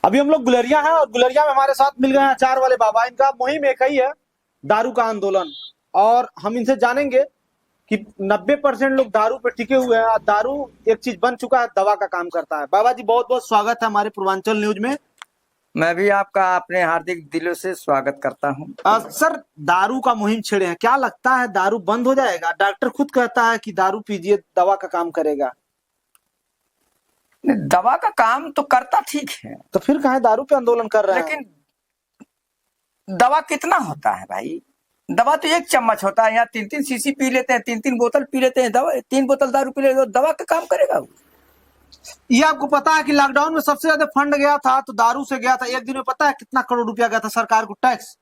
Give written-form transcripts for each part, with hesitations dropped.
अभी हम लोग गुलरिया हैं और गुलरिया में हमारे साथ मिल गए हैं अचार वाले बाबा। इनका मुहिम एक ही है, दारू का आंदोलन। और हम इनसे जानेंगे कि 90% लोग दारू पे टिके हुए हैं। दारू एक चीज बन चुका है, दवा का काम करता है। बाबा जी बहुत बहुत स्वागत है हमारे पूर्वांचल न्यूज में। मैं भी आपका अपने हार्दिक दिलों से स्वागत करता हूँ। सर, दारू का मुहिम छेड़े हैं, क्या लगता है दारू बंद हो जाएगा? डॉक्टर खुद कहता है कि दारू पीजिए, दवा का काम करेगा। दवा का काम तो करता ठीक है, तो फिर काहे दारू पे आंदोलन कर रहे हैं? लेकिन दवा कितना होता है भाई? दवा तो एक चम्मच होता है। यहाँ 3-3 शीशी पी लेते हैं, 3-3 बोतल पी लेते हैं, दवा 3 बोतल दारू पी लेते हैं, दवा का काम करेगा वो? ये आपको पता है कि लॉकडाउन में सबसे ज्यादा फंड गया था तो दारू से गया था। एक दिन में पता है कितना करोड़ रुपया गया था सरकार को टैक्स?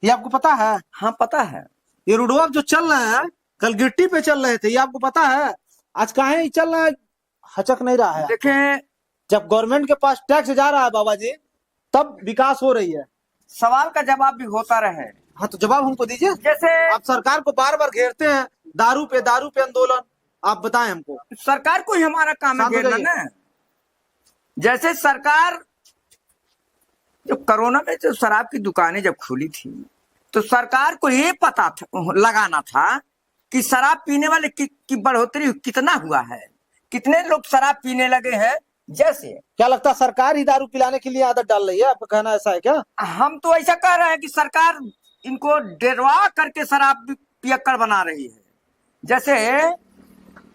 ये आपको पता है? हाँ पता है। ये रोडवा जो चल रहे हैं, कल गिट्टी पे चल रहे थे, ये आपको पता है? आज काहे चल रहा है, हचक नहीं रहा है। देखें, जब गवर्नमेंट के पास टैक्स जा रहा है बाबा जी, तब विकास हो रही है। सवाल का जवाब भी होता रहे। हाँ तो जवाब हमको दीजिए। जैसे आप सरकार को बार बार घेरते हैं, दारू पे आंदोलन, आप बताएं हमको। सरकार को ही हमारा काम है घेरना ना। जैसे सरकार जब कोरोना में जो शराब की दुकानें जब खुली थी, तो सरकार को ये पता था, लगाना था कि शराब पीने वाले की बढ़ोतरी कितना हुआ है, कितने लोग शराब पीने लगे हैं। जैसे क्या लगता है सरकार ही दारू पिलाने के लिए आदत डाल रही है? आपका कहना ऐसा है क्या? हम तो ऐसा कह रहे हैं कि सरकार इनको डरवा करके शराब पियक्कड़ बना रही है। जैसे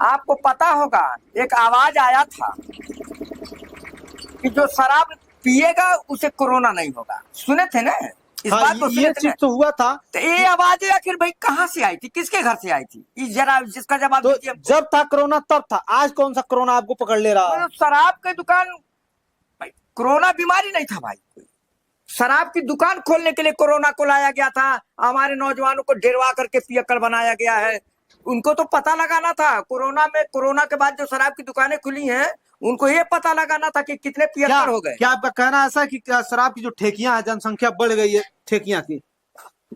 आपको पता होगा, एक आवाज आया था कि जो शराब पिएगा उसे कोरोना नहीं होगा। सुने थे ना इस हाँ, बात को? ये चीज तो हुआ था। तो ये आवाज आखिर भाई कहाँ से आई थी, किसके घर से आई थी? इस जरा जिसका जवाब तो दीजिए। जब था कोरोना तब था, आज कौन सा कोरोना आपको पकड़ ले रहा है? तो शराब की दुकान, भाई कोरोना बीमारी नहीं था भाई, कोई शराब की दुकान खोलने के लिए कोरोना को लाया गया था। हमारे नौजवानों को डेरवा करके पियक्कड़ बनाया गया है। उनको तो पता लगाना था कोरोना के बाद जो शराब की दुकानें खुली हैं, उनको ये पता लगाना था कि कितने पियक्कड़ हो गए। क्या आपका कहना ऐसा है कि क्या शराब की जो ठेकियां है, जनसंख्या बढ़ गई है ठेकियां की?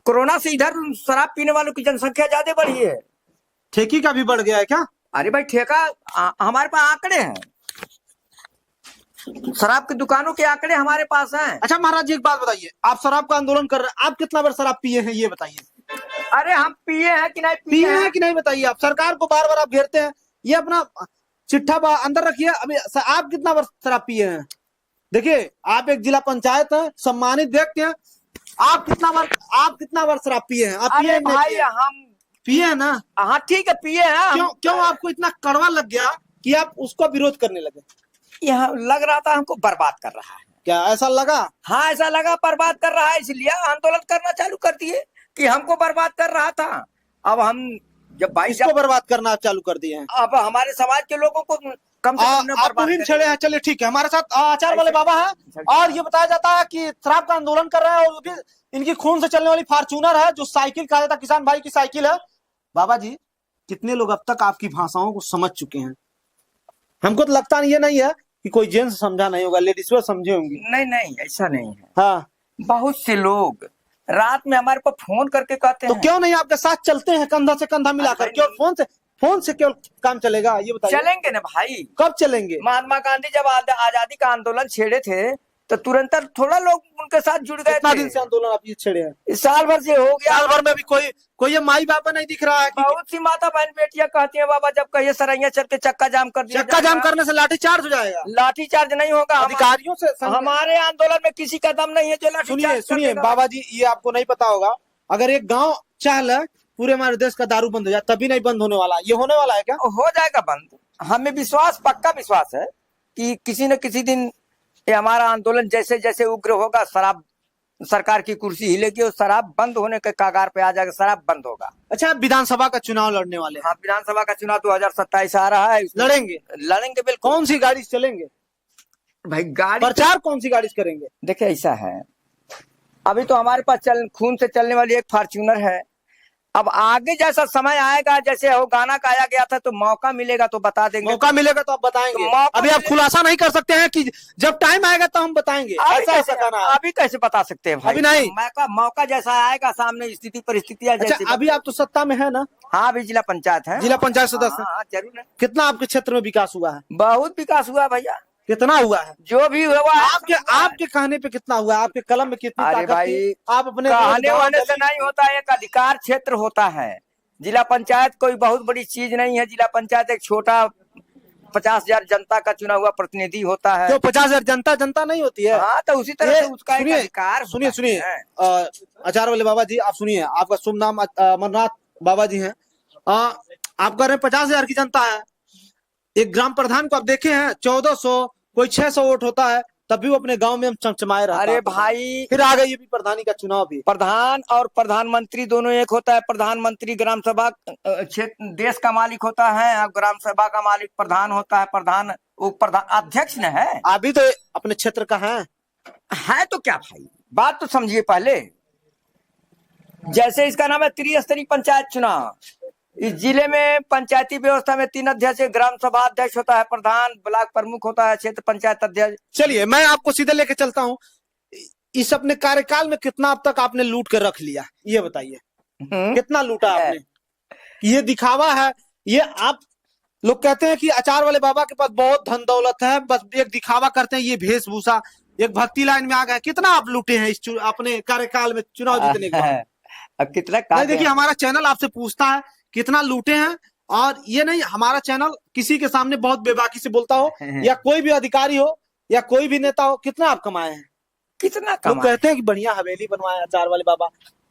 कोरोना से इधर शराब पीने वालों की जनसंख्या ज्यादा बढ़ी है। ठेकी का भी बढ़ गया है क्या? अरे भाई ठेका, हमारे पास आंकड़े हैं, शराब की दुकानों के आंकड़े हमारे पास हैं। अच्छा महाराज जी, एक बात बताइए, आप शराब का आंदोलन कर रहे हैं, आप कितना बार शराब पिए हैं ये बताइए। अरे हम पिए हैं कि नहीं पिए हैं कि नहीं बताइए। आप सरकार को बार बार आप घेरते हैं, ये अपना चिट्ठा अंदर रखिए। अभी आप कितना बार शराब पिए हैं? देखिए, आप एक जिला पंचायत है, सम्मानित व्यक्ति हैं। आप कितना बार शराब पिए हैं? आप पिए अरे नहीं भाई पिए? हम पिए हैं ना? हाँ ठीक है, पिए हैं। क्यों आपको इतना कड़वा लग गया कि आप उसको विरोध करने लगे? यहाँ लग रहा था हमको बर्बाद कर रहा है। क्या ऐसा लगा? हाँ ऐसा लगा, बर्बाद कर रहा है, इसलिए आंदोलन करना चालू कर दिए कि हमको बर्बाद कर रहा था। अब हम जब 22 इसको बर्बाद करना आप चालू कर दिए हैं। अब हमारे समाज के लोगों को कम से कम आप मुहिम छेड़े हैं। चलिए ठीक है, हमारे साथ आचार वाले बाबा हैं और ये बताया जाता है कि शराब का आंदोलन कर रहे हैं और भी इनकी खून से चलने वाली फॉर्च्यूनर है, जो साइकिल कहा जाता है, किसान भाई की साइकिल है। बाबा जी, कितने लोग अब तक आपकी भाषाओं को समझ चुके हैं? हमको तो लगता नहीं, ये नहीं है कि कोई जेंट्स समझा नहीं होगा, लेडीज समझे होंगी। नहीं ऐसा नहीं है। हाँ, बहुत से लोग रात में हमारे पास फोन करके कहते तो हैं। क्यों नहीं आपके साथ चलते हैं, कंधा से कंधा मिलाकर? क्यों फोन से क्यों काम चलेगा, ये बताइए। चलेंगे ना भाई। कब चलेंगे? महात्मा गांधी जब आजादी का आंदोलन छेड़े थे तो तुरंत थोड़ा लोग उनके साथ जुड़ गए। कितना दिन से आंदोलन आप ये छेड़े हैं? इस साल भर से हो गया। साल भर में अभी कोई ये माई बाबा नहीं दिख रहा है कि बहुत सी माता बहन बेटियां कहती है, बाबा जब कहिए सरैया चल के चक्का जाम कर दिया। चक्का जाम करने से लाठी चार्ज हो जाएगा? लाठी चार्ज नहीं होगा। अधिकारियों से हमारे आंदोलन में किसी का दम नहीं है जो लाठी चार्ज। सुनिए बाबा जी, ये आपको नहीं पता होगा, अगर एक गांव चाह ले पूरे हमारे देश का दारू बंद हो जाए, तभी नहीं बंद होने वाला। ये होने वाला है क्या? हो जाएगा बंद। हमें विश्वास, पक्का विश्वास है कि किसी न किसी दिन ये हमारा आंदोलन जैसे जैसे उग्र होगा, शराब सरकार की कुर्सी हिलेगी और शराब बंद होने के कगार पे आ जाएगा, शराब बंद होगा। अच्छा, विधानसभा का चुनाव लड़ने वाले हैं? हाँ, विधानसभा का चुनाव 2027 आ रहा है। लड़ेंगे बिल्कुल। कौन सी गाड़ी से चलेंगे भाई? गाड़ी प्रचार कौन सी गाड़ी से करेंगे? देखिए ऐसा है, अभी तो हमारे पास खून से चलने वाली एक फॉर्च्यूनर है। अब आगे जैसा समय आएगा, जैसे वो गाना गाया गया था, तो मौका मिलेगा तो बता देंगे। मौका मिलेगा तो आप बताएंगे? तो अभी आप खुलासा नहीं कर सकते हैं कि जब टाइम आएगा तो हम बताएंगे, ऐसा गाना है? अभी कैसे बता सकते हैं भाई? अभी नहीं। मौका जैसा आएगा, सामने स्थिति परिस्थितियां अच्छा, जैसी। अभी आप तो सत्ता में है ना? हाँ, अभी जिला पंचायत है। जिला पंचायत सदस्य। हाँ जरूर है। कितना आपके क्षेत्र में विकास हुआ है? बहुत विकास हुआ भैया। कितना हुआ है? जो भी हुआ आपके कहने पे कितना हुआ? आपके कलम में कितनी अरे ताकत भाई, थी? आप अपने कहने वाले से नहीं होता, एक अधिकार क्षेत्र होता है। जिला पंचायत कोई बहुत बड़ी चीज नहीं है। जिला पंचायत एक छोटा 50,000 जनता का चुना हुआ प्रतिनिधि होता है। जो 50,000 जनता नहीं होती है? हाँ, तो उसी तरह से उसका एक अधिकार। सुनिए आचार्य वाले बाबा जी, आप सुनिए। आपका शुभ नाम अमरनाथ बाबा जी है। आप कह रहे हैं 50,000 की जनता है। एक ग्राम प्रधान को आप देखे हैं 1400 कोई 600 वोट होता है, तब भी वो अपने गांव में हम चमचमाए रहता है। अरे भाई, फिर आ गई ये भी प्रधानी का चुनाव भी। प्रधान और प्रधानमंत्री दोनों एक होता है। प्रधानमंत्री ग्राम सभा क्षेत्र देश का मालिक होता है, और ग्राम सभा का मालिक प्रधान होता है। प्रधान वो प्रधान अध्यक्ष न है। अभी तो अपने क्षेत्र का है तो क्या भाई, बात तो समझिए पहले। जैसे इसका नाम है त्रिस्तरीय पंचायत चुनाव। इस जिले में पंचायती व्यवस्था में 3 अध्यक्ष, ग्राम सभा अध्यक्ष होता है, प्रधान ब्लॉक प्रमुख होता है, क्षेत्र पंचायत अध्यक्ष। चलिए मैं आपको सीधे लेके चलता हूँ। इस अपने कार्यकाल में कितना अब तक आपने लूट कर रख लिया, ये बताइए। कितना लूटा आपने? ये दिखावा है। ये आप लोग कहते हैं कि आचार वाले बाबा के पास बहुत धन दौलत है, बस एक दिखावा करते हैं। ये वेशभूषा, एक भक्ति लाइन में आ गए। कितना आप लूटे हैं इस अपने कार्यकाल में चुनाव जीतने के बाद? अब कितना? देखिए, हमारा चैनल आपसे पूछता है कितना लूटे हैं। और ये नहीं, हमारा चैनल किसी के सामने बहुत बेबाकी से बोलता हो, या कोई भी अधिकारी हो या कोई भी नेता हो, कितना आप कमाए हैं? कितना लोग कहते हैं कि बढ़िया हवेली बनवाए आचार वाले बाबा।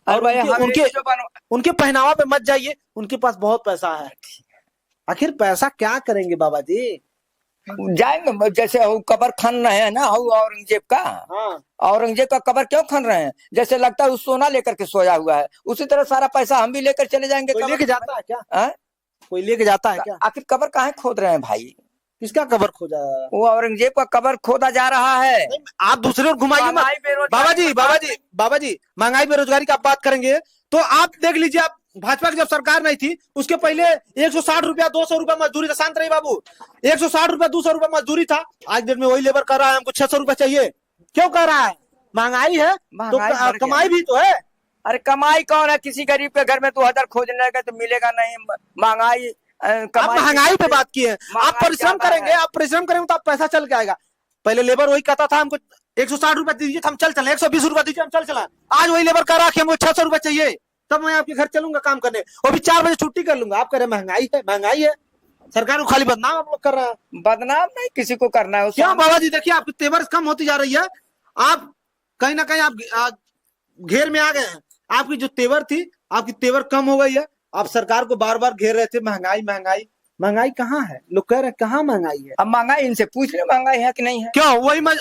और उनके पहनावा पे मत जाइए, उनके पास बहुत पैसा है। आखिर पैसा क्या करेंगे बाबा जी? जाएंगे। जैसे कबर खन रहे हैं ना, औरंगजेब का। औरंगजेब का कबर क्यों खन रहे हैं? जैसे लगता है वो सोना लेकर के सोया हुआ है, उसी तरह सारा पैसा हम भी लेकर चले जाएंगे। कोई लेके जाता है क्या? कोई लेके जाता है क्या? आखिर कबर काहे खोद रहे हैं भाई? किसका कबर खोदा? वो औरंगजेब का कबर खोदा जा रहा है। आप दूसरे और घुमाइए मत। बाबा जी महंगाई बेरोजगारी की आप बात करेंगे तो आप देख लीजिए। आप भाजपा की जब सरकार नहीं थी उसके पहले 160 रुपया 200 रुपया मजदूरी था। शांत रही बाबू। 160 रुपया 200 रुपया मजदूरी था। आज डेट में वही लेबर कर रहा है, हमको 600 रुपया चाहिए। क्यों कर रहा है? महंगाई है तो कमाई भी तो है। अरे कमाई कौन है? किसी गरीब के घर में 2000 खोजने लगे तो मिलेगा नहीं। महंगाई महंगाई पे बात की है। आप परिश्रम करेंगे, तो आप पैसा चल के आएगा। पहले लेबर वही कहता था हमको 160 रुपया दीजिए हम चल चले, 120 रुपया दीजिए हम चल चला। आज वही लेबर कह रहा है हमको 600 रुपया चाहिए, तब मैं आपके घर चलूंगा काम करने, और भी 4 बजे छुट्टी कर लूंगा। आप कह रहे महंगाई है। सरकार को खाली बदनाम आप लोग कर रहे हैं। बदनाम नहीं किसी को करना है। क्या बाबा जी, देखिए आपकी तेवर कम होती जा रही है। आप कहीं ना कहीं आप घेर में आ गए हैं। आपकी जो तेवर थी, आपकी तेवर कम हो गई है। आप सरकार को बार बार घेर रहे थे महंगाई कहाँ है? लोग कह रहे हैं कहाँ महंगाई है। अब महंगाई इनसे पूछ ले, महंगाई है कि नहीं है? क्यों?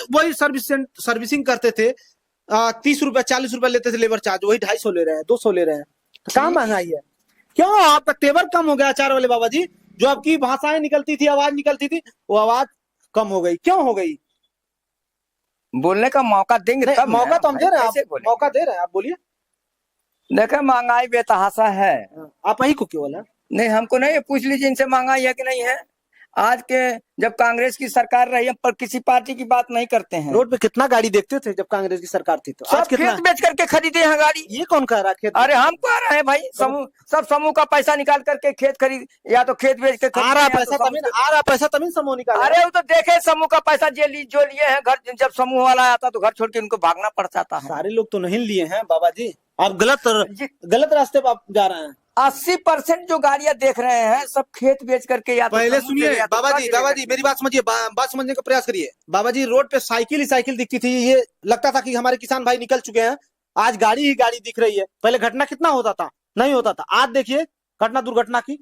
वही सर्विसिंग करते थे। 30 रुपया 40 रुपया लेते थे लेबर चार्ज, वही 250 ले रहे हैं, 200 ले रहे हैं। कहाँ महंगाई है? क्यों? आपका तेवर कम हो गया आचार वाले बाबा जी। जो आपकी भाषाएं निकलती थी, आवाज निकलती थी, वो आवाज कम हो गई। क्यों हो गई? बोलने का मौका देंगे तब। मौका तो हम दे रहे हैं, मौका दे रहे हैं, आप बोलिए। देखे महंगाई बेतहाशा है। आप ही को क्यों बोला? नहीं, हमको नहीं, पूछ लीजिए इनसे महंगाई है कि नहीं है। आज के जब कांग्रेस की सरकार रही है पर किसी पार्टी की बात नहीं करते हैं। रोड पे कितना गाड़ी देखते थे जब कांग्रेस की सरकार थी तो? आज कितना? खेत बेच करके खरीदे हैं गाड़ी। ये कौन कह रहा है? अरे हम कह रहे हैं भाई, समूह का पैसा निकाल करके खेत खरीद, या तो खेत बेच के आ रहा पैसा तभी समूह निकाल। अरे वो तो देखे समूह का पैसा जो लिए हैं घर, जब समूह वाला आता तो घर छोड़ के उनको भागना पड़ जाता है। सारे लोग तो नहीं लिए हैं बाबा जी, आप गलत रास्ते पर आप जा रहे हैं। 80% जो गाड़ियां देख रहे हैं सब खेत बेच करके। या पहले सुनिए बाबा जी मेरी बात समझिए, बात समझने का प्रयास करिए। बाबा जी, रोड पे साइकिल ही साइकिल दिखती थी, ये लगता था कि हमारे किसान भाई निकल चुके हैं। आज गाड़ी ही गाड़ी दिख रही है। पहले घटना कितना होता था? नहीं होता था। आज देखिए घटना दुर्घटना की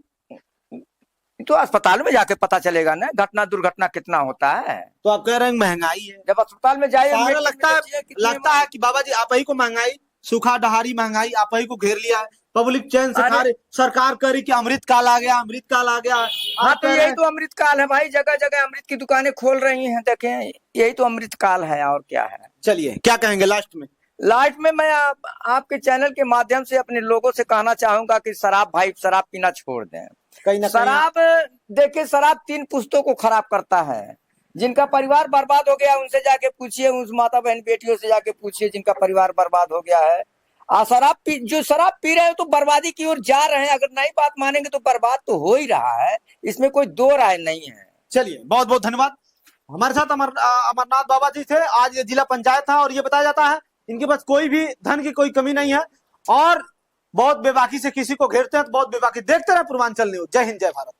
तो अस्पताल में जाके पता चलेगा ना घटना दुर्घटना कितना होता है। तो आप कह रहे हैं महंगाई है। जब अस्पताल में जाइए लगता है कि बाबा जी आप ही को महंगाई, सूखा डहारी महंगाई आप ही को घेर लिया है। पब्लिक चैन से खा रही, सरकार कह रही कि अमृत काल आ गया, अमृत काल आ गया। हाँ, तो यही तो अमृत काल है भाई। जगह जगह अमृत की दुकानें खोल रही हैं, देखें, यही तो अमृत काल है, और क्या है। चलिए क्या कहेंगे लास्ट में? मैं आपके चैनल के माध्यम से अपने लोगों से कहना चाहूंगा कि शराब पीना छोड़ दें। शराब देखिए, शराब 3 पुश्तों को खराब करता है। जिनका परिवार बर्बाद हो गया उनसे जाके पूछिए, उस माता बहन बेटियों से जाके पूछिए जिनका परिवार बर्बाद हो गया है। जो शराब पी रहे हैं तो बर्बादी की ओर जा रहे हैं। अगर नहीं बात मानेंगे तो बर्बाद तो हो ही रहा है, इसमें कोई दो राय नहीं है। चलिए बहुत बहुत धन्यवाद। हमारे साथ अमरनाथ बाबा जी थे। आज ये जिला पंचायत था और ये बताया जाता है इनके पास कोई भी धन की कोई कमी नहीं है और बहुत बेबाकी से किसी को घेरते हैं तो बहुत बेबाकी। देखते रहे पूर्वांचल न्यूज। जय हिंद, जय भारत।